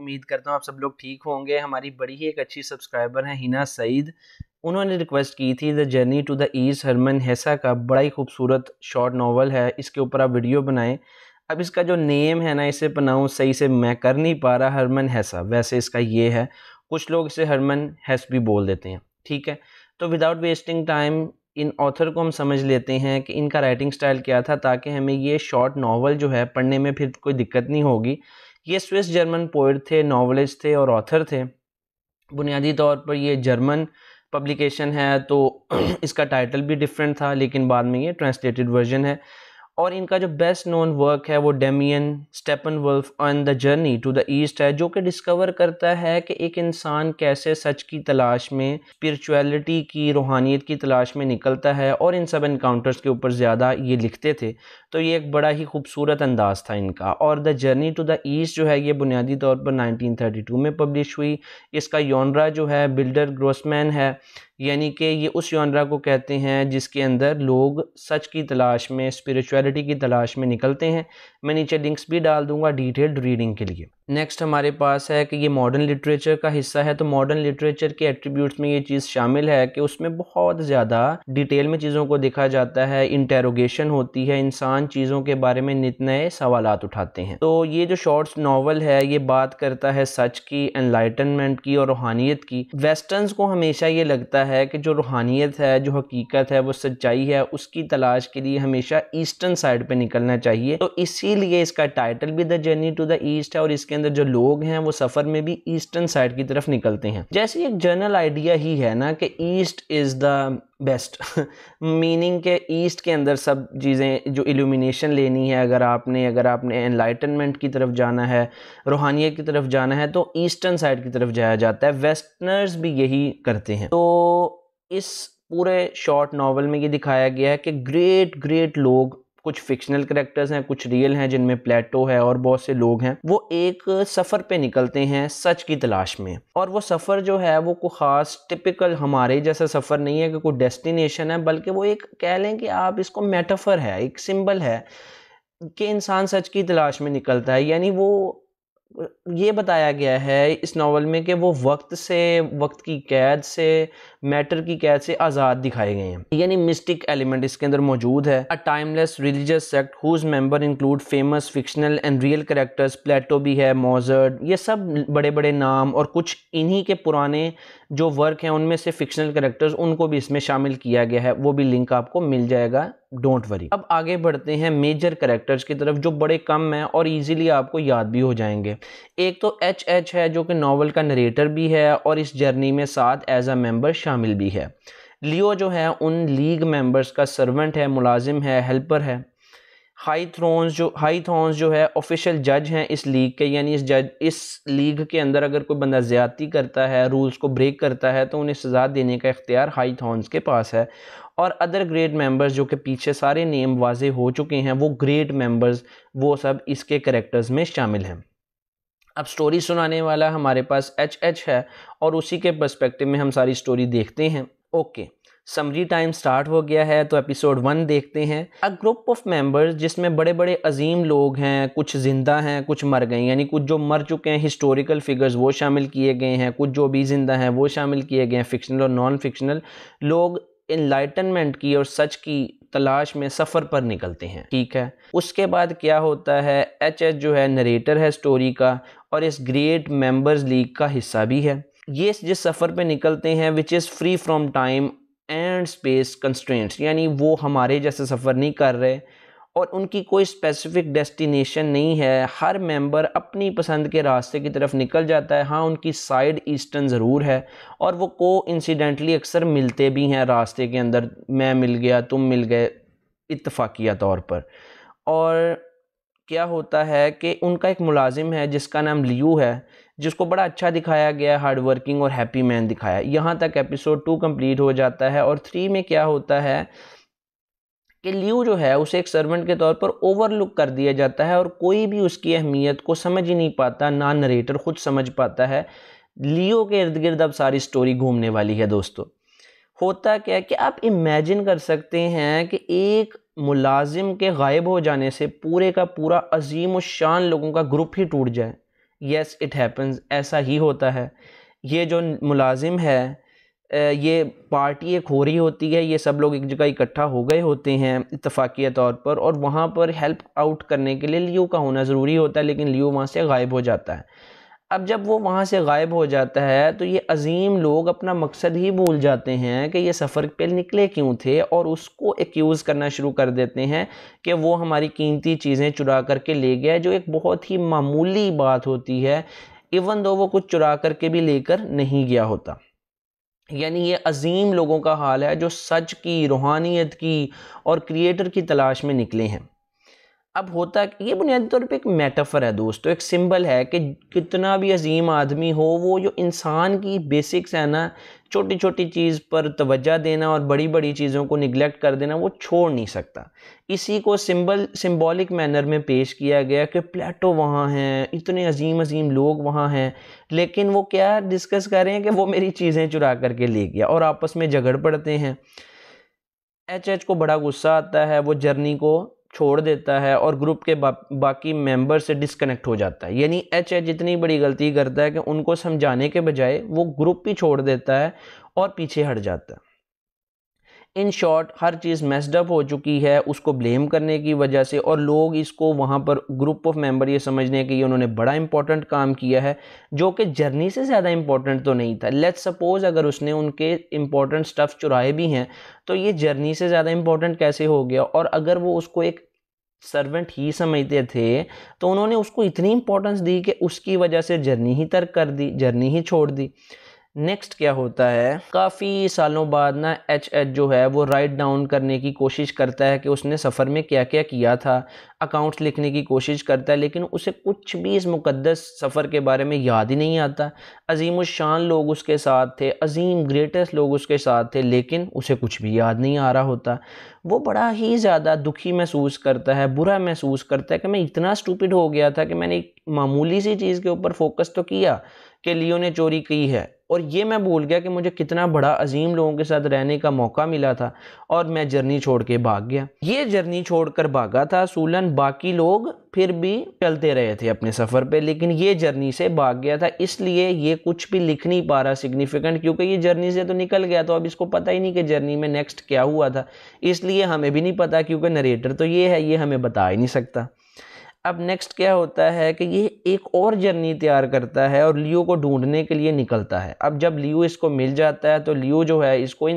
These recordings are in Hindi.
उम्मीद करता हूँ आप सब लोग ठीक होंगे। हमारी बड़ी ही एक अच्छी सब्सक्राइबर हैं हिना सईद, उन्होंने रिक्वेस्ट की थी the journey to the east Hermann Hesse का बड़ा ही खूबसूरत शॉर्ट नावल है, इसके ऊपर आप वीडियो बनाएं। अब इसका जो नेम है ना, इसे प्रोनाउंस सही से मैं कर नहीं पा रहा, हरमन हेसा, वैसे इसका ये है, कुछ लोग इसे हरमन हेस भी बोल देते हैं, ठीक है। तो without wasting time in author को हम समझ लेते हैं कि इनका राइटिंग स्टाइल क्या था, ताकि हमें ये शॉर्ट नावल जो है पढ़ने में फिर कोई दिक्कत नहीं होगी। ये स्विस जर्मन पोइट थे, नॉवलिस्ट थे और ऑथर थे। बुनियादी तौर पर ये जर्मन पब्लिकेशन है, तो इसका टाइटल भी डिफरेंट था, लेकिन बाद में ये ट्रांसलेटेड वर्जन है। और इनका जो बेस्ट नोन वर्क है वो Demian Steppenwolf on the journey to the east है, जो कि डिस्कवर करता है कि एक इंसान कैसे सच की तलाश में, स्पिरिचुअलिटी की, रूहानियत की तलाश में निकलता है। और इन सब इनकाउंटर्स के ऊपर ज़्यादा ये लिखते थे, तो ये एक बड़ा ही खूबसूरत अंदाज़ था इनका। और the journey to the east जो है ये बुनियादी तौर पर 1932 में पब्लिश हुई। इसका जॉनरा जो है बिल्डर ग्रोसमैन है, यानी कि ये उस जॉनरा को कहते हैं जिसके अंदर लोग सच की तलाश में, स्पिरिचुअलिटी की तलाश में निकलते हैं। मैं नीचे लिंक्स भी डाल दूंगा डिटेल्ड रीडिंग के लिए। नेक्स्ट हमारे पास है कि ये मॉडर्न लिटरेचर का हिस्सा है, तो मॉडर्न लिटरेचर के एट्रीब्यूट्स में ये चीज़ शामिल है कि उसमें बहुत ज़्यादा डिटेल में चीज़ों को देखा जाता है, इंटेरोगेशन होती है, इंसान चीज़ों के बारे में नित नए सवालात उठाते हैं। तो ये जो शॉर्ट्स नावल है ये बात करता है सच की, एनलाइटनमेंट की और रूहानियत की। वेस्टर्न्स को हमेशा ये लगता है कि जो रूहानियत है, जो हकीकत है, वो सच्चाई है, उसकी तलाश के लिए हमेशा ईस्टर्न साइड पे निकलना चाहिए। तो इसीलिए इसका टाइटल भी the journey to the east है, और इसके अंदर जो लोग हैं वो सफ़र में भी ईस्टर्न साइड की तरफ निकलते हैं। जैसे एक जनरल आइडिया ही है ना कि east is the best meaning के ईस्ट के अंदर सब चीज़ें जो इल्यूमिनेशन लेनी है, अगर आपने एनलाइटनमेंट की तरफ जाना है, रूहानियत की तरफ जाना है, तो ईस्टर्न साइड की तरफ जाया जाता है। वेस्टर्नर्स भी यही करते हैं। तो इस पूरे शॉर्ट नावल में ये दिखाया गया है कि ग्रेट ग्रेट लोग, कुछ फिक्शनल करेक्टर्स हैं, कुछ रियल हैं, जिनमें प्लेटो है और बहुत से लोग हैं, वो एक सफ़र पे निकलते हैं सच की तलाश में। और वो सफ़र जो है वो कोई ख़ास टिपिकल हमारे जैसा सफ़र नहीं है कि कोई डेस्टिनेशन है, बल्कि वो एक, कह लें कि आप इसको मेटाफर है, एक सिंबल है कि इंसान सच की तलाश में निकलता है। यानी वो, ये बताया गया है इस नावल में कि वो वक्त से, वक्त की कैद से, मैटर की कैद से आज़ाद दिखाए गए हैं। यानी मिस्टिक एलिमेंट इसके अंदर मौजूद है। A timeless religious sect whose members include famous fictional and real characters, Plato भी है, मोज़ार्ट, ये सब बड़े बड़े नाम, और कुछ इन्हीं के पुराने जो वर्क हैं उनमें से फिक्शनल कैरेक्टर्स, उनको भी इसमें शामिल किया गया है। वो भी लिंक आपको मिल जाएगा, डोंट वरी। अब आगे बढ़ते हैं मेजर कैरेक्टर्स की तरफ, जो बड़े कम हैं और इजीली आपको याद भी हो जाएंगे। एक तो एच है, जो कि नावल का नरेटर भी है और इस जर्नी में साथ एज अ मेंबर शामिल भी है। लियो जो है उन लीग मेंबर्स का सर्वेंट है, मुलाजिम है, हेल्पर है। हाई थॉन्स जो है ऑफिशियल जज हैं इस लीग के, यानी इस लीग के अंदर अगर कोई बंदा ज़्यादती करता है, रूल्स को ब्रेक करता है, तो उन्हें सज़ा देने का इख्तियार हाई थॉन्स के पास है। और अदर ग्रेट मेंबर्स, जो कि पीछे सारे नेम वाजे हो चुके हैं, वो ग्रेट मेंबर्स, वो सब इसके कैरेक्टर्स में शामिल हैं। अब स्टोरी सुनाने वाला हमारे पास एच है, और उसी के पर्सपेक्टिव में हम सारी स्टोरी देखते हैं। ओके, समरी टाइम स्टार्ट हो गया है, तो एपिसोड 1 देखते हैं। अ ग्रुप ऑफ मेंबर्स, जिसमें बड़े बड़े अजीम लोग हैं, कुछ जिंदा हैं, कुछ मर गए, यानी कुछ जो मर चुके हैं हिस्टोरिकल फिगर्स वो शामिल किए गए हैं, कुछ जो भी जिंदा हैं वो शामिल किए गए हैं, फिक्शनल और नॉन फिक्शनल लोग एनलाइटनमेंट की और सच की तलाश में सफ़र पर निकलते हैं, ठीक है। उसके बाद क्या होता है, एच जो है नरेटर है स्टोरी का, और इस ग्रेट मेंबर्स लीग का हिस्सा भी है। ये जिस सफ़र पे निकलते हैं which is free from time and space constraints, यानी वो हमारे जैसे सफ़र नहीं कर रहे और उनकी कोई स्पेसिफिक डेस्टिनेशन नहीं है। हर मेंबर अपनी पसंद के रास्ते की तरफ निकल जाता है। हाँ, उनकी साइड ईस्टर्न ज़रूर है, और वो को इंसिडेंटली अक्सर मिलते भी हैं रास्ते के अंदर, मैं मिल गया, तुम मिल गए, इत्तफाकिया तौर पर। और क्या होता है कि उनका एक मुलाजिम है जिसका नाम लियू है, जिसको बड़ा अच्छा दिखाया गया, हार्ड वर्किंग और हैप्पी मैन दिखाया। यहाँ तक एपिसोड 2 कंप्लीट हो जाता है। और 3 में क्या होता है कि लियू जो है उसे एक सर्वेंट के तौर पर ओवरलुक कर दिया जाता है, और कोई भी उसकी अहमियत को समझ ही नहीं पाता, ना नरेटर खुद समझ पाता है। लियो के इर्द गिर्द अब सारी स्टोरी घूमने वाली है दोस्तों। होता क्या है कि आप इमेजिन कर सकते हैं कि एक मुलाजिम के गायब हो जाने से पूरे का पूरा अजीम और शान लोगों का ग्रुप ही टूट जाए। येस इट हैपन्स, ऐसा ही होता है। ये जो मुलाजिम है ये पार्टी एक हो रही होती है, ये सब लोग एक जगह इकट्ठा हो गए होते हैं इत्तफाक़िया तौर पर, और वहाँ पर हेल्प आउट करने के लिए लियो का होना ज़रूरी होता है, लेकिन लियो वहाँ से गायब हो जाता है। अब जब वो वहाँ से गायब हो जाता है तो ये अजीम लोग अपना मकसद ही भूल जाते हैं कि ये सफ़र पे निकले क्यों थे, और उसको एक्यूज़ करना शुरू कर देते हैं कि वो हमारी कीमती चीज़ें चुरा करके ले गया, जो एक बहुत ही मामूली बात होती है, इवन दो वो कुछ चुरा करके भी लेकर नहीं गया होता। यानी ये अजीम लोगों का हाल है जो सच की, रूहानियत की और क्रिएटर की तलाश में निकले हैं। अब होता ये बुनियादी तौर पे एक मेटाफर है दोस्तों, एक सिंबल है कि कितना भी अजीम आदमी हो, वो जो इंसान की बेसिक्स है ना, छोटी छोटी चीज़ पर तवज्जो देना और बड़ी बड़ी चीज़ों को निगलेक्ट कर देना, वो छोड़ नहीं सकता। इसी को सिंबॉलिक मैनर में पेश किया गया कि प्लेटो वहाँ हैं, इतने अजीम अजीम लोग वहाँ हैं, लेकिन वो क्या डिस्कस कर रहे हैं कि वो मेरी चीज़ें चुरा करके ले गया, और आपस में झगड़ पड़ते हैं। एच को बड़ा गुस्सा आता है, वो जर्नी को छोड़ देता है और ग्रुप के बाकी मेंबर से डिस्कनेक्ट हो जाता है। यानी एच जितनी बड़ी गलती करता है कि उनको समझाने के बजाय वो ग्रुप ही छोड़ देता है और पीछे हट जाता है। In short her cheese messed up हो चुकी है उसको ब्लेम करने की वजह से, और लोग इसको वहाँ पर ग्रुप ऑफ मेंबर ये समझने कि ये उन्होंने बड़ा इंपॉर्टेंट काम किया है, जो कि जर्नी से ज़्यादा इंपॉर्टेंट तो नहीं था। लेट्स सपोज अगर उसने उनके इंपॉर्टेंट स्टफ़ चुराए भी हैं तो ये जर्नी से ज़्यादा इंपॉर्टेंट कैसे हो गया, और अगर वो उसको एक सर्वेंट ही समझते थे तो उन्होंने उसको इतनी इंपॉर्टेंस दी कि उसकी वजह से जर्नी ही तर्क कर दी, जर्नी ही छोड़ दी। नेक्स्ट क्या होता है, काफ़ी सालों बाद ना एच जो है वो राइट डाउन करने की कोशिश करता है कि उसने सफ़र में क्या क्या किया था, अकाउंट्स लिखने की कोशिश करता है, लेकिन उसे कुछ भी इस मुक़द्दस सफ़र के बारे में याद ही नहीं आता। अजीम शान लोग उसके साथ थे, अजीम ग्रेटेस्ट लोग उसके साथ थे, लेकिन उसे कुछ भी याद नहीं आ रहा होता। वो बड़ा ही ज़्यादा दुखी महसूस करता है, बुरा महसूस करता है कि मैं इतना स्टूपिड हो गया था कि मैंने एक मामूली सी चीज़ के ऊपर फोकस तो किया कि लियो ने चोरी की है, और ये मैं भूल गया कि मुझे कितना बड़ा अजीम लोगों के साथ रहने का मौका मिला था, और मैं जर्नी छोड़ के भाग गया। ये जर्नी छोड़कर भागा था सूलन, बाकी लोग फिर भी चलते रहे थे अपने सफ़र पे, लेकिन ये जर्नी से भाग गया था, इसलिए ये कुछ भी लिख नहीं पा रहा सिग्निफिकेंट, क्योंकि ये जर्नी से तो निकल गया, तो अब इसको पता ही नहीं कि जर्नी में नेक्स्ट क्या हुआ था। इसलिए हमें भी नहीं पता, क्योंकि नरेटर तो ये है, ये हमें बता ही नहीं सकता। अब नेक्स्ट क्या होता है कि ये एक और जर्नी तैयार करता है और लियो को ढूंढने के लिए निकलता है। अब जब लियो इसको मिल जाता है तो लियो जो है इसको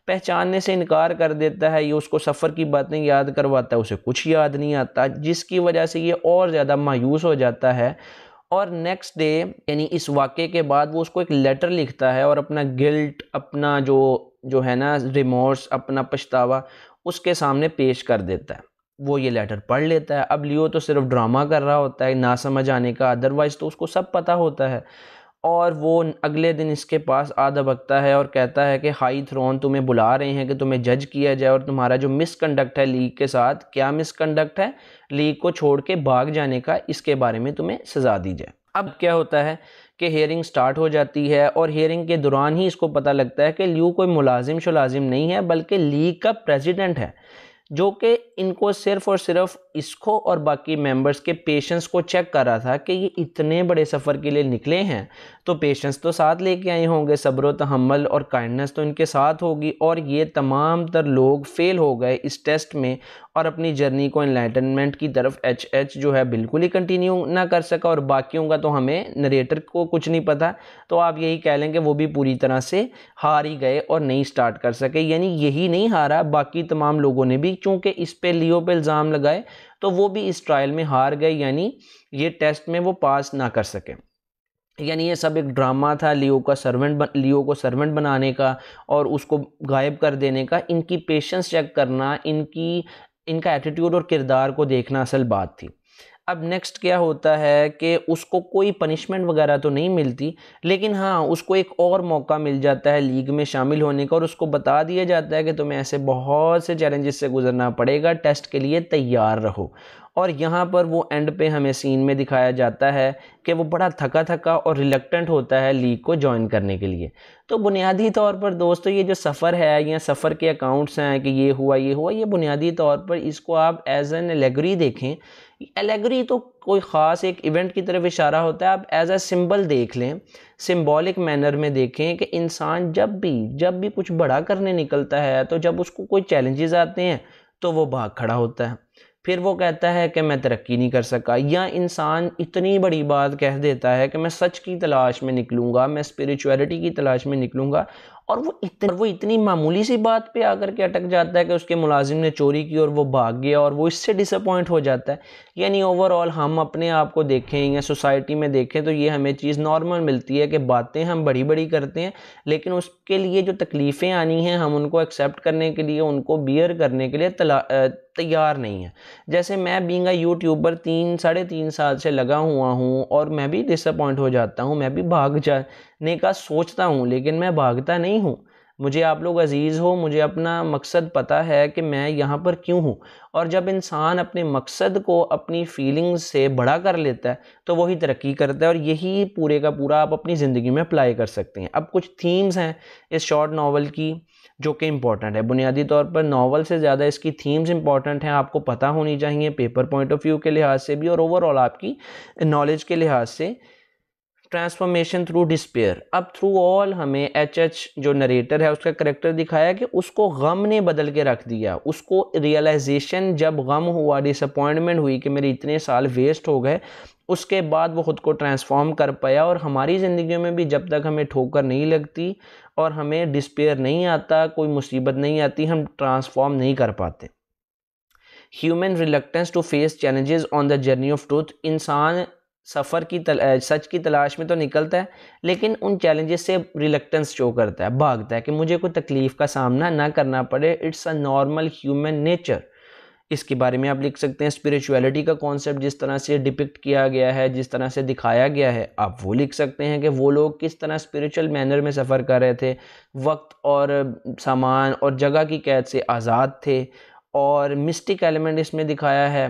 पहचानने से इनकार कर देता है, ये उसको सफ़र की बातें याद करवाता है, उसे कुछ याद नहीं आता, जिसकी वजह से ये और ज़्यादा मायूस हो जाता है। और नेक्स्ट डे यानी इस वाक़े के बाद वो उसको एक लेटर लिखता है और अपना गिल्ट, अपना जो है ना रिमोर्स, अपना पछतावा उसके सामने पेश कर देता है। वो ये लेटर पढ़ लेता है। अब लियो तो सिर्फ ड्रामा कर रहा होता है ना समझ आने का, अदरवाइज़ तो उसको सब पता होता है। और वो अगले दिन इसके पास आ दबकता है और कहता है कि हाई थ्रोन तुम्हें बुला रहे हैं कि तुम्हें जज किया जाए, और तुम्हारा जो मिसकंडक्ट है लीग के साथ, क्या मिसकंडक्ट है, लीग को छोड़ के भाग जाने का, इसके बारे में तुम्हें सज़ा दी जाए। अब क्या होता है कि हेयरिंग स्टार्ट हो जाती है, और हेयरिंग के दौरान ही इसको पता लगता है कि लियो कोई मुलाजिम शुलाजिम नहीं है, बल्कि लीग का प्रेसिडेंट है, जो कि इनको सिर्फ और सिर्फ इसको और बाकी मेंबर्स के पेशेंस को चेक कर रहा था कि ये इतने बड़े सफ़र के लिए निकले हैं तो पेशेंस तो साथ लेके आए होंगे, सब्र व तहम्मुल और काइंडनेस तो इनके साथ होगी, और ये तमाम तर लोग फेल हो गए इस टेस्ट में और अपनी जर्नी को एनलाइटनमेंट की तरफ एच जो है बिल्कुल ही कंटिन्यू ना कर सका, और बाकियों का तो हमें नरेटर को कुछ नहीं पता, तो आप यही कह लें कि वो भी पूरी तरह से हार ही गए और नहीं स्टार्ट कर सके। यानी यही नहीं हारा, बाकी तमाम लोगों ने भी, चूँकि इस पे लियो पे इल्ज़ाम लगाए तो वो भी इस ट्रायल में हार गए, यानी ये टेस्ट में वो पास ना कर सके। यानी ये सब एक ड्रामा था लियो को सर्वेंट बनाने का और उसको गायब कर देने का। इनकी पेशेंस चेक करना, इनका एटीट्यूड और किरदार को देखना असल बात थी। अब नेक्स्ट क्या होता है कि उसको कोई पनिशमेंट वगैरह तो नहीं मिलती, लेकिन हाँ उसको एक और मौका मिल जाता है लीग में शामिल होने का, और उसको बता दिया जाता है कि तुम्हें ऐसे बहुत से चैलेंजेस से गुजरना पड़ेगा, टेस्ट के लिए तैयार रहो। और यहाँ पर वो एंड पे हमें सीन में दिखाया जाता है कि वो बड़ा थका थका और रिलक्टेंट होता है लीग को ज्वाइन करने के लिए। तो बुनियादी तौर पर दोस्तों ये जो सफ़र है या सफ़र के अकाउंट्स हैं कि ये हुआ, ये बुनियादी तौर पर इसको आप एज एन एलेगरी देखें। एलेगरी तो कोई ख़ास एक इवेंट की तरफ इशारा होता है, आप एज अ सिंबल देख लें, सिंबॉलिक मैनर में देखें कि इंसान जब भी कुछ बड़ा करने निकलता है तो जब उसको कोई चैलेंजेस आते हैं तो वो भाग खड़ा होता है, फिर वो कहता है कि मैं तरक्की नहीं कर सका, या इंसान इतनी बड़ी बात कह देता है कि मैं सच की तलाश में निकलूँगा, मैं स्पिरिचुअलिटी की तलाश में निकलूँगा, और वो इतनी मामूली सी बात पे आकर के अटक जाता है कि उसके मुलाजिम ने चोरी की और वो भाग गया और वो इससे डिसअपॉइंट हो जाता है। यानी ओवरऑल हम अपने आप को देखें या सोसाइटी में देखें तो ये हमें चीज़ नॉर्मल मिलती है कि बातें हम बड़ी बड़ी करते हैं, लेकिन उसके लिए जो तकलीफ़ें आनी हैं हम उनको एक्सेप्ट करने के लिए, उनको बियर करने के लिए तैयार नहीं है। जैसे मैं बीइंग अ यूट्यूबर 3-3.5 साल से लगा हुआ हूँ और मैं भी डिसअपॉइंट हो जाता हूँ, मैं भी भाग जाने का सोचता हूँ, लेकिन मैं भागता नहीं हूँ। मुझे आप लोग अजीज़ हो, मुझे अपना मकसद पता है कि मैं यहाँ पर क्यों हूँ, और जब इंसान अपने मकसद को अपनी फीलिंग्स से बड़ा कर लेता है तो वही तरक्की करता है, और यही पूरे का पूरा आप अपनी ज़िंदगी में अप्लाई कर सकते हैं। अब कुछ थीम्स हैं इस शॉर्ट नावल की जो कि इम्पॉर्टेंट है। बुनियादी तौर पर नावल से ज़्यादा इसकी थीम्स इंपॉर्टेंट हैं, आपको पता होनी चाहिए पेपर पॉइंट ऑफ व्यू के लिहाज से भी और ओवरऑल आपकी नॉलेज के लिहाज से। Transformation through despair. अब थ्रू ऑल हमें एच जो नरेटर है उसका करेक्टर दिखाया कि उसको गम ने बदल के रख दिया, उसको रियलाइजेशन जब गम हुआ, डिसअपॉइंटमेंट हुई कि मेरे इतने साल वेस्ट हो गए, उसके बाद वो ख़ुद को ट्रांसफॉर्म कर पाया। और हमारी ज़िंदगी में भी जब तक हमें ठोकर नहीं लगती और हमें डिस्पेयर नहीं आता, कोई मुसीबत नहीं आती, हम ट्रांसफॉर्म नहीं कर पाते। Human reluctance to face challenges on the journey of truth. इंसान सफ़र की सच की तलाश में तो निकलता है, लेकिन उन चैलेंजेस से रिलक्टेंस शो करता है, भागता है कि मुझे कोई तकलीफ़ का सामना ना करना पड़े। It's a normal human nature. इसके बारे में आप लिख सकते हैं स्पिरिचुअलिटी का कॉन्सेप्ट जिस तरह से डिपिक्ट किया गया है, जिस तरह से दिखाया गया है, आप वो लिख सकते हैं कि वो लोग किस तरह स्पिरिचुअल मैनर में सफ़र कर रहे थे, वक्त और सामान और जगह की कैद से आज़ाद थे। और मिस्टिक एलिमेंट इसमें दिखाया है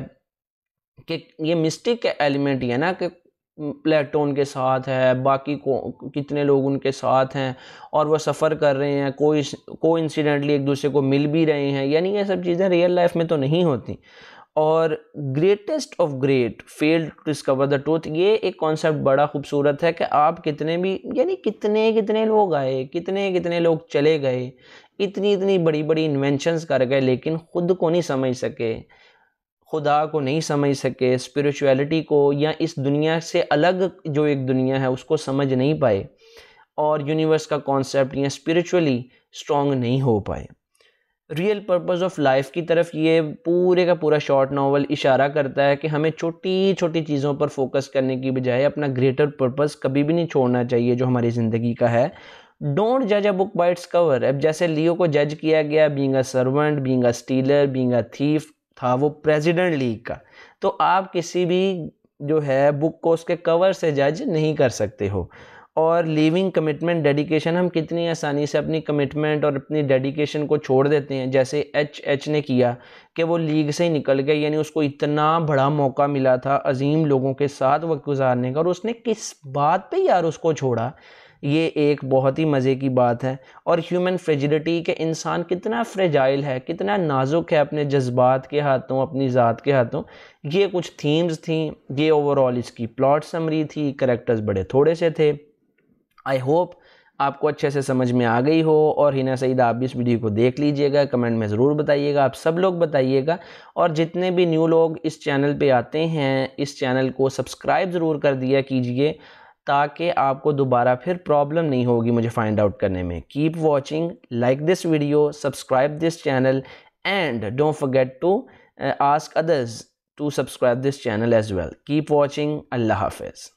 कि ये मिस्टिक एलिमेंट ही है ना कि प्लेटोन के साथ है, बाकी को कितने लोग उनके साथ हैं और वो सफ़र कर रहे हैं, कोई इंसिडेंटली एक दूसरे को मिल भी रहे हैं, यानी ये सब चीज़ें रियल लाइफ में तो नहीं होती। और greatest of great failed to discover the truth, ये एक कॉन्सेप्ट बड़ा खूबसूरत है कि आप कितने भी, यानी कितने कितने लोग आए, कितने कितने लोग चले गए, इतनी इतनी बड़ी बड़ी इन्वेंशंस कर गए, लेकिन ख़ुद को नहीं समझ सके, खुदा को नहीं समझ सके, स्पिरिचुअलिटी को या इस दुनिया से अलग जो एक दुनिया है उसको समझ नहीं पाए, और यूनिवर्स का कॉन्सेप्ट या स्पिरिचुअली स्ट्रॉन्ग नहीं हो पाए। रियल पर्पस ऑफ लाइफ की तरफ ये पूरे का पूरा शॉर्ट नावल इशारा करता है कि हमें छोटी छोटी चीज़ों पर फोकस करने की बजाय अपना ग्रेटर पर्पस कभी भी नहीं छोड़ना चाहिए जो हमारी ज़िंदगी का है। डोंट जज a book by its cover. अब जैसे लियो को जज किया गया being a servant, being a stealer, being a thief, था वो प्रेसिडेंट लीग का, तो आप किसी भी जो है बुक को उसके कवर से जज नहीं कर सकते हो। और लिविंग कमिटमेंट डेडिकेशन, हम कितनी आसानी से अपनी कमिटमेंट और अपनी डेडिकेशन को छोड़ देते हैं, जैसे एच ने किया कि वो लीग से ही निकल गया, यानी उसको इतना बड़ा मौका मिला था अजीम लोगों के साथ वक्त गुजारने का, और उसने किस बात पे यार उसको छोड़ा, ये एक बहुत ही मज़े की बात है। और ह्यूमन फ्रेजिलिटी के इंसान कितना फ्रेजाइल है, कितना नाजुक है अपने जज्बात के हाथों, अपनी ज़ात के हाथों। ये कुछ थीम्स थी, ये ओवरऑल इसकी प्लॉट समरी थी, कैरेक्टर्स बड़े थोड़े से थे। आई होप आपको अच्छे से समझ में आ गई हो, और हिना सईद आप भी इस वीडियो को देख लीजिएगा, कमेंट में ज़रूर बताइएगा, आप सब लोग बताइएगा। और जितने भी न्यू लोग इस चैनल पे आते हैं, इस चैनल को सब्सक्राइब ज़रूर कर दिया कीजिए, ताकि आपको दोबारा फिर प्रॉब्लम नहीं होगी मुझे फाइंड आउट करने में। Keep watching, like this video, subscribe this channel, and don't forget to ask others to subscribe this channel as well. Keep watching. अल्लाह हाफिज़।